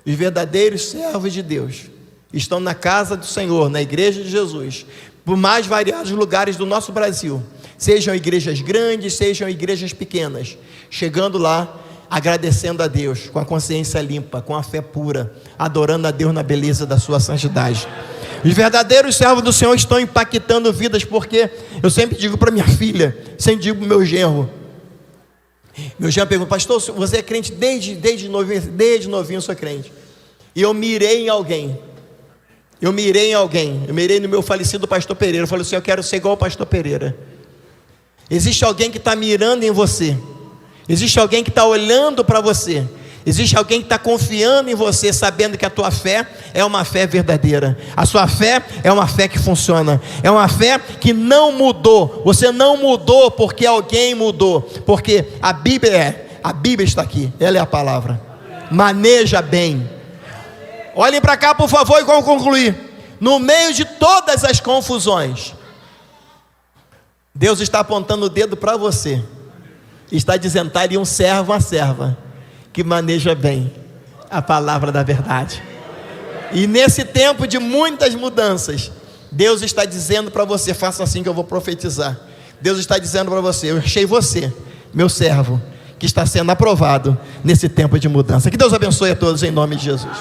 Os verdadeiros servos de Deus estão na casa do Senhor, na igreja de Jesus, por mais variados lugares do nosso Brasil, sejam igrejas grandes, sejam igrejas pequenas, chegando lá, agradecendo a Deus, com a consciência limpa, com a fé pura, adorando a Deus na beleza da sua santidade. Os verdadeiros servos do Senhor estão impactando vidas, porque eu sempre digo para minha filha, sempre digo para o meu genro. Meu genro pergunta: pastor, você é crente desde novinho? Desde novinho eu sou crente. E eu mirei em alguém. Eu mirei no meu falecido pastor Pereira. Eu falei assim: eu quero ser igual ao pastor Pereira. Existe alguém que está mirando em você. Existe alguém que está olhando para você. Existe alguém que está confiando em você, sabendo que a tua fé é uma fé verdadeira. A sua fé é uma fé que funciona. É uma fé que não mudou. Você não mudou porque alguém mudou. Porque a Bíblia está aqui. Ela é a palavra. Maneja bem. Olhem para cá, por favor, e vamos concluir. No meio de todas as confusões, Deus está apontando o dedo para você. Está dizendo: está ali um servo, uma serva que maneja bem a palavra da verdade. E nesse tempo de muitas mudanças, Deus está dizendo para você: faça assim que eu vou profetizar. Deus está dizendo para você: eu achei você, meu servo, que está sendo aprovado nesse tempo de mudança. Que Deus abençoe a todos em nome de Jesus.